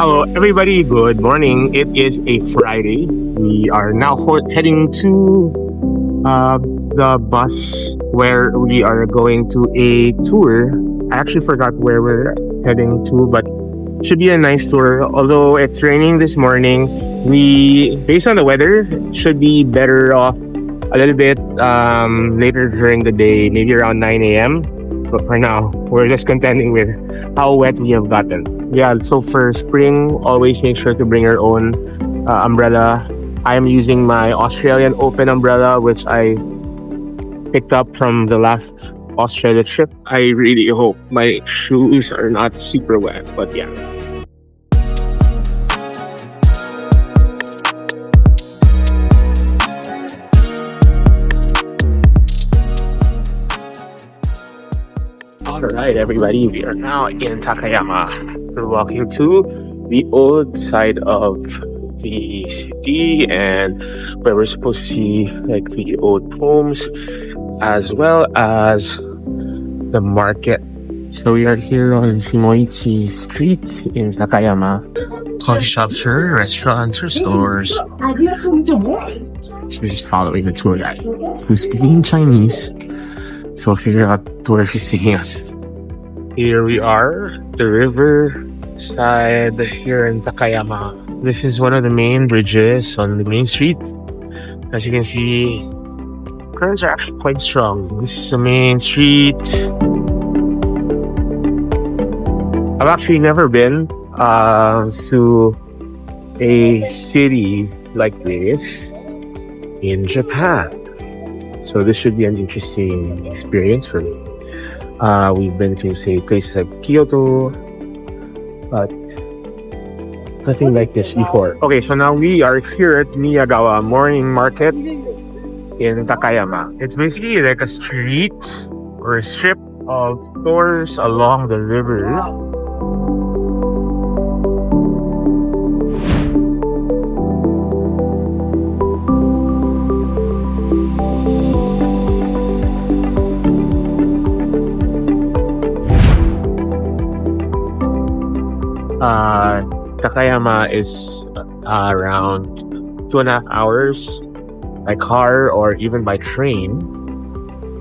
Hello, everybody. Good morning. It is a Friday. We are now heading to the bus where we are going to a tour. I actually forgot where we're heading to, but should be a nice tour. Although it's raining this morning, we, based on the weather, should be better off a little bit later during the day, maybe around 9 a.m. But for now, we're just contending with how wet we have gotten. Yeah, so for spring, always make sure to bring your own umbrella. I am using my Australian Open umbrella, which I picked up from the last Australia trip. I really hope my shoes are not super wet, but yeah. Alright, everybody, we are now in Takayama. We're walking to the old side of the city and where we're supposed to see like the old homes as well as the market. So we are here on Shimoichi Street in Takayama. Coffee shops or restaurants or stores. So we're just following the tour guide who's speaking Chinese. So we'll figure out where she's taking us. Here we are, the river side here in Takayama. This is one of the main bridges on the main street. As you can see, currents are actually quite strong. This is the main street. I've actually never been to a city like this in Japan. So this should be an interesting experience for me. We've been to, say, places like Kyoto, but nothing like this before. Okay, so now we are here at Miyagawa Morning Market in Takayama. It's basically like a street or a strip of stores along the river. Takayama is around 2.5 hours by car or even by train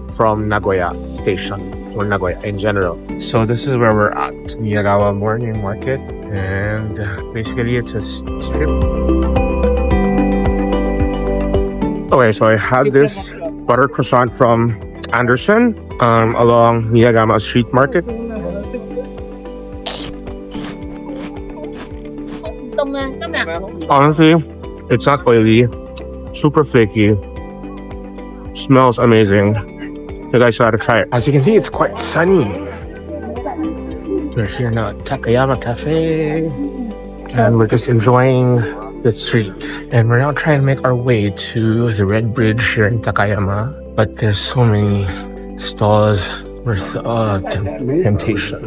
from Nagoya station or Nagoya in general. So this is where we're at, Miyagawa Morning Market, and basically it's a strip. Okay, so I had this butter croissant from Anderson along Miyagawa Street Market. Honestly, it's not oily, super flaky, smells amazing. You guys gotta try it. As you can see, it's quite sunny. We're here now at Takayama Cafe and we're just enjoying the street. And we're now trying to make our way to the Red Bridge here in Takayama. But there's so many stalls worth temptation.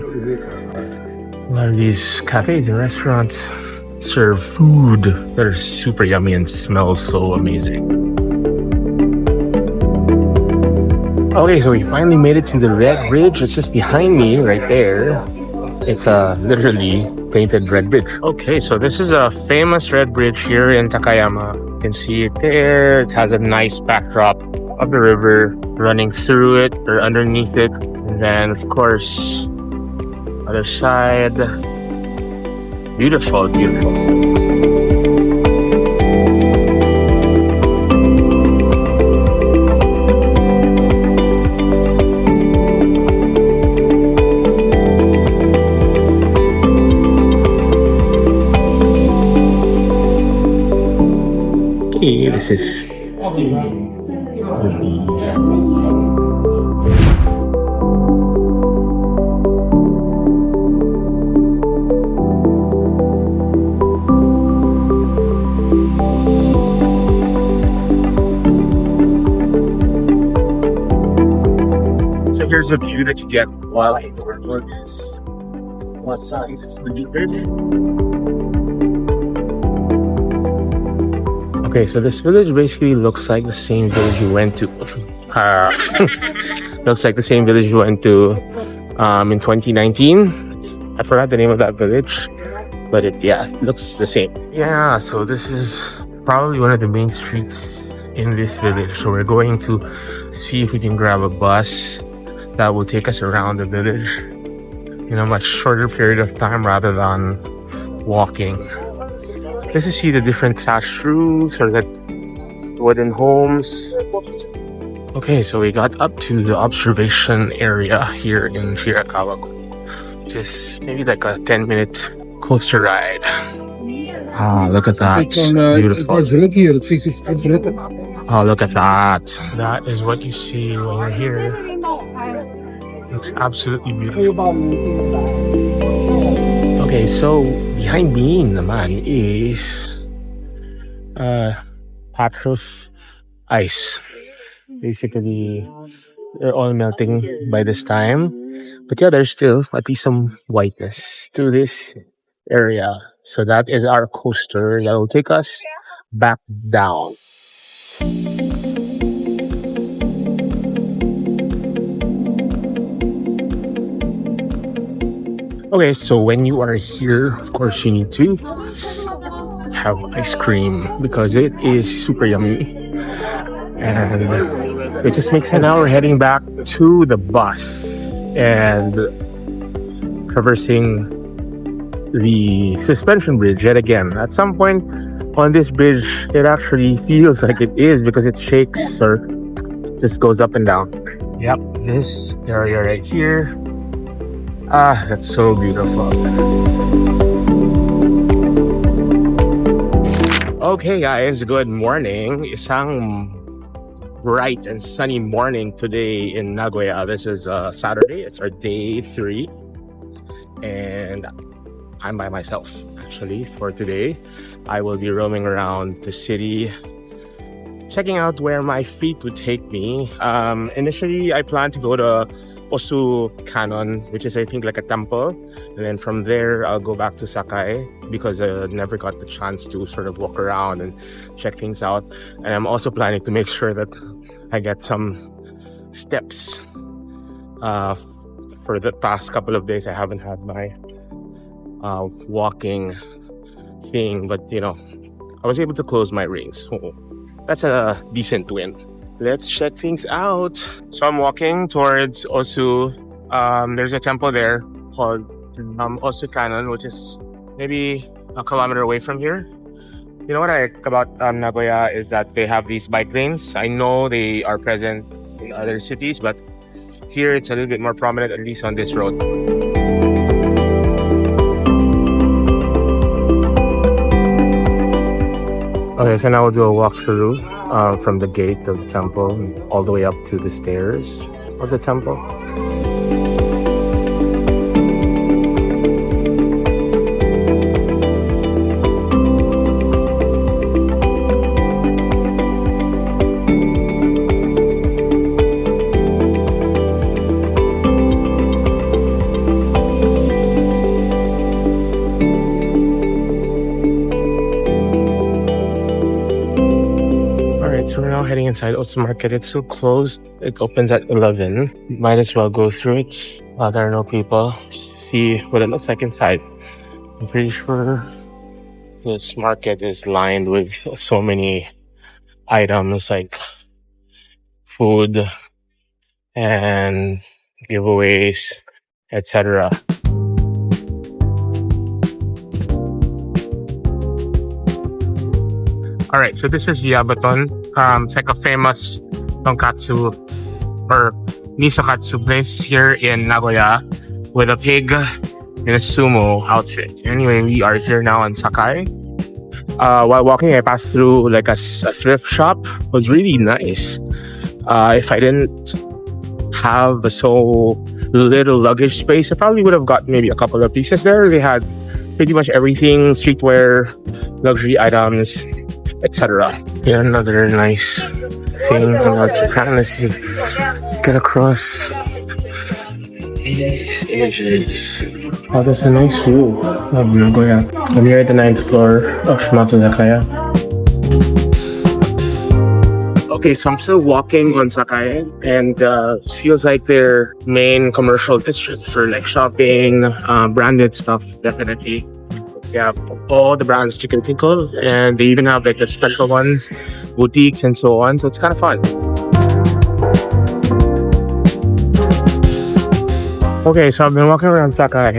A lot of these cafes and restaurants serve food that are super yummy and smells so amazing. Okay, so we finally made it to the Red Bridge. It's just behind me right there. It's a literally painted red bridge. Okay, so this is a famous red bridge here in Takayama. You can see it there. It has a nice backdrop of the river running through it or underneath it. And then, of course, other side. Beautiful, beautiful. Okay, this is the beach. Here's a view that you get while you're on this outside the bridge. Okay, so this village basically looks like the same village you went to. Looks like the same village you went to in 2019. I forgot the name of that village, but it looks the same. Yeah, so this is probably one of the main streets in this village. So we're going to see if we can grab a bus that will take us around the village in a much shorter period of time rather than walking. Just to see the different thatched roofs or the wooden homes. Okay, so we got up to the observation area here in Shirakawago, which is maybe like a 10-minute coaster ride. Ah, look at that. Beautiful. Oh, look at that. That is what you see when you're here. It's absolutely beautiful. Okay, so behind me naman is patch of ice. Basically, they're all melting by this time. But yeah, there's still at least some whiteness to this area. So that is our coaster that will take us back down. Okay, so when you are here, of course, you need to have ice cream because it is super yummy. And it just makes sense. Now we're heading back to the bus and traversing the suspension bridge yet again. At some point on this bridge, it actually feels like it is because it shakes or just goes up and down. Yep, this area right here. Ah, that's so beautiful. Okay guys, good morning. Isang bright and sunny morning today in Nagoya. This is Saturday. It's our day 3. And I'm by myself actually for today. I will be roaming around the city, checking out where my feet would take me. Initially, I plan to go to Osu Canon, which is I think like a temple, and then from there I'll go back to Sakai because I never got the chance to sort of walk around and check things out. And I'm also planning to make sure that I get some steps. For the past couple of days I haven't had my walking thing, but you know, I was able to close my rings, so that's a decent win. Let's check things out. So I'm walking towards Osu. There's a temple there called Osu Canon, which is maybe a kilometer away from here. You know what I like about Nagoya is that they have these bike lanes. I know they are present in other cities, but here it's a little bit more prominent, at least on this road. Okay, so now we'll do a walkthrough from the gate of the temple all the way up to the stairs of the temple. So we're now heading inside Osu Market. It's still closed. It opens at 11. Might as well go through it while there are no people. See what it looks like inside. I'm pretty sure this market is lined with so many items like food and giveaways, etc. All right, so this is Yabaton. It's like a famous tonkatsu or nisokatsu place here in Nagoya with a pig in a sumo outfit. Anyway, we are here now on Sakai. While walking, I passed through like a thrift shop. It was really nice. If I didn't have so little luggage space, I probably would have got maybe a couple of pieces there. They had pretty much everything, streetwear, luxury items, etc. Here another nice thing about Japan. Let's see, get across these images. Oh, that's a nice view of Nagoya. I'm here at the 9th floor of Shimatsuzakaya. Okay, so I'm still walking on Sakai, and it feels like their main commercial district for like shopping, branded stuff, definitely. They have all the brands chicken tinkles, and they even have like the special ones, boutiques and so on. So it's kind of fun. Okay, so I've been walking around Sakai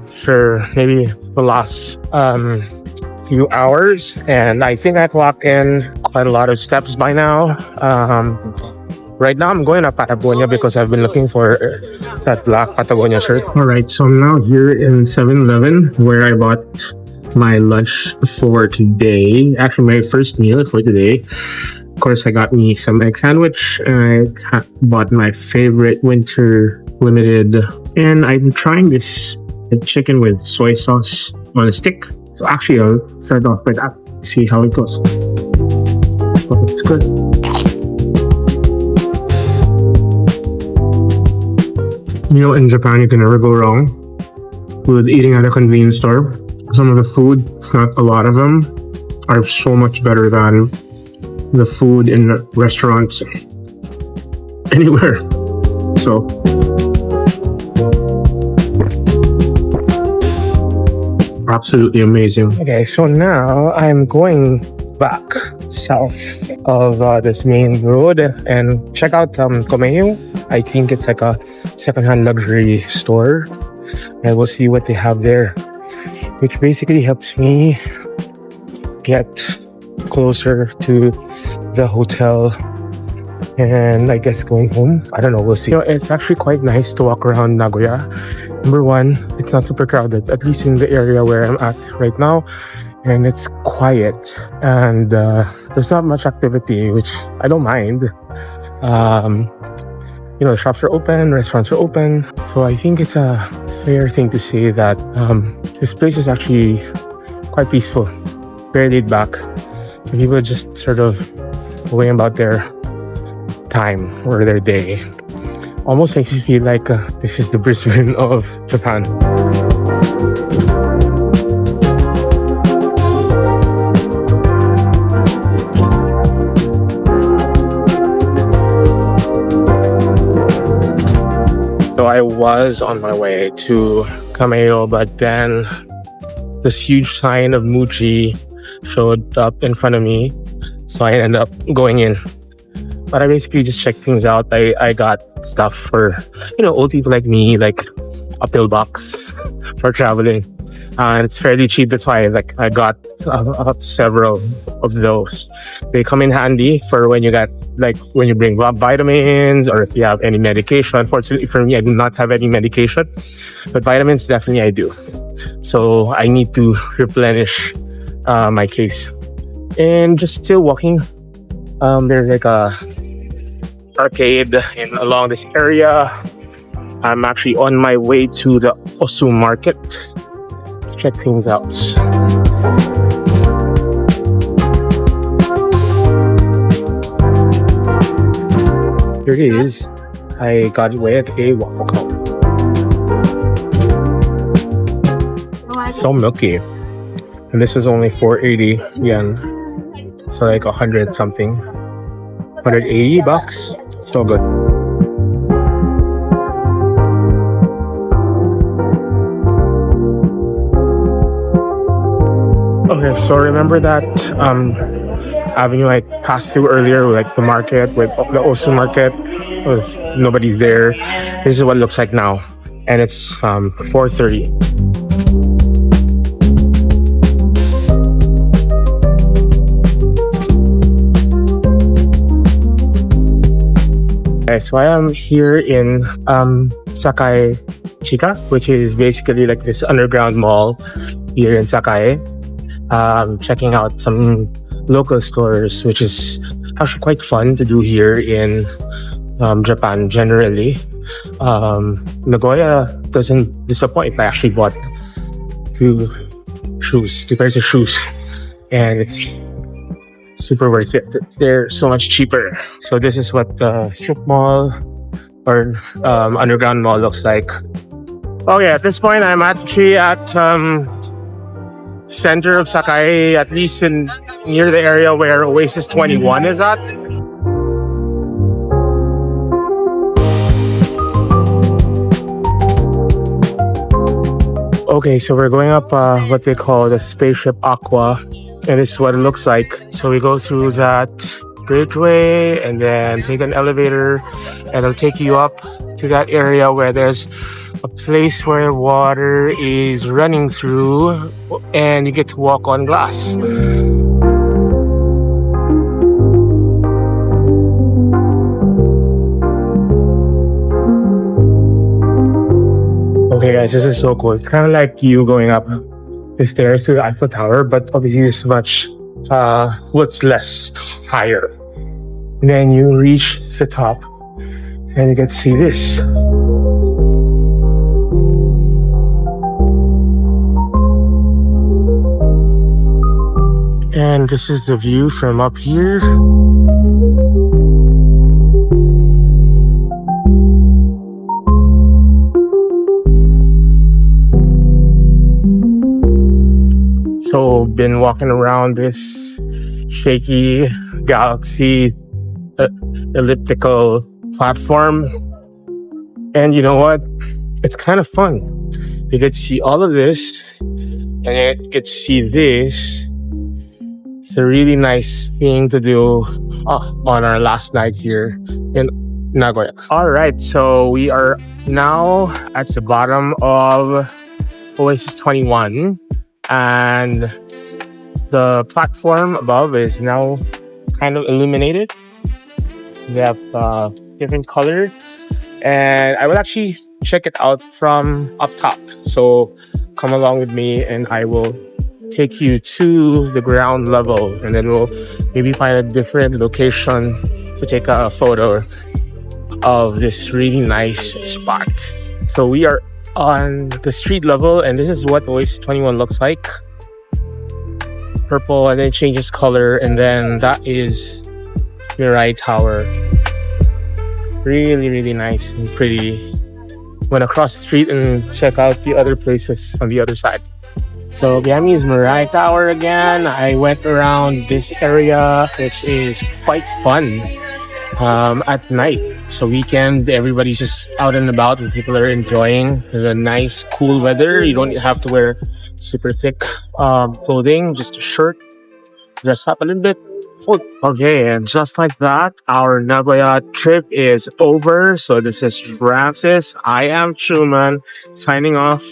for maybe the last few hours, and I think I clocked in quite a lot of steps by now. Right now I'm going to Patagonia because I've been looking for that black Patagonia shirt. Alright, so I'm now here in 7-Eleven where I bought my lunch for today. Actually, my first meal for today. Of course, I got me some egg sandwich. I bought my favorite winter limited, and I'm trying this chicken with soy sauce on a stick. So actually, I'll start off with that, see how it goes. So it's good. You know, in Japan, you can never go wrong with eating at a convenience store. Some of the food, if not a lot of them, are so much better than the food in restaurants anywhere. So absolutely amazing. Okay, so now I'm going back south of this main road and check out Komeyo. I think it's like a secondhand luxury store, and we'll see what they have there, which basically helps me get closer to the hotel and I guess going home. I don't know, we'll see. You know, it's actually quite nice to walk around Nagoya. Number one, it's not super crowded, at least in the area where I'm at right now, and it's quiet, and there's not much activity, which I don't mind. You know, shops are open, restaurants are open, so I think it's a fair thing to say that this place is actually quite peaceful, very laid back. People are just sort of going about their time or their day. Almost makes you feel like this is the Brisbane of Japan. So I was on my way to Kameo, but then this huge sign of Muji showed up in front of me, so I ended up going in. But I basically just checked things out. I got stuff for, you know, old people like me, like a pill box for traveling. And it's fairly cheap. That's why I got several of those. They come in handy for when you got, like, when you bring vitamins or if you have any medication. Unfortunately for me, I do not have any medication, but vitamins definitely I do. So I need to replenish my case. And just still walking, there's like a arcade along this area. I'm actually on my way to the Osu market to check things out. Here it is. I got away at a walkabout. So milky. And this is only 480 yen. So like 100 something. 180 bucks. So good. Okay, so remember that avenue I passed through earlier, like the market with the Osu market, was nobody's there. This is what it looks like now, and it's 4:30. Okay, so I am here in Sakai Chika, which is basically like this underground mall here in Sakai. Checking out some local stores, which is actually quite fun to do here in Japan generally. Nagoya doesn't disappoint. I actually bought two pairs of shoes, and it's super worth it. They're so much cheaper. So this is what the strip mall or underground mall looks like. Okay, at this point I'm actually at center of Sakai, at least in near the area where Oasis 21 is at. Okay, so we're going up what they call the spaceship Aqua, and this is what it looks like. So we go through that bridgeway and then take an elevator, and it'll take you up to that area where there's a place where water is running through, and you get to walk on glass. Okay, guys, this is so cool. It's kind of like you going up the stairs to the Eiffel Tower, but obviously this much, what's less higher. And then you reach the top, and you get to see this. And this is the view from up here. So been walking around this shaky galaxy elliptical platform, and you know what? It's kind of fun. You get to see all of this, and you get to see this. It's a really nice thing to do on our last night here in Nagoya. All right, so we are now at the bottom of Oasis 21, and the platform above is now kind of illuminated. They have different color, and I will actually check it out from up top. So come along with me, and I will take you to the ground level, and then we'll maybe find a different location to take a photo of this really nice spot. So we are on the street level, and this is what Oasis 21 looks like. Purple, and then it changes color, and then that is Mirai Tower. Really, really nice and pretty. Went across the street and check out the other places on the other side. So behind me is Mirai Tower again. I went around this area, which is quite fun at night. So weekend, everybody's just out and about, and people are enjoying the nice, cool weather. You don't have to wear super thick clothing, just a shirt. Dress up a little bit. Okay, and just like that, our Nagoya trip is over. So this is Francis. I am Chiuman signing off.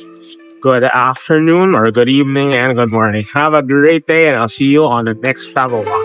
Good afternoon, or good evening, and good morning. Have a great day, and I'll see you on the next travel vlog.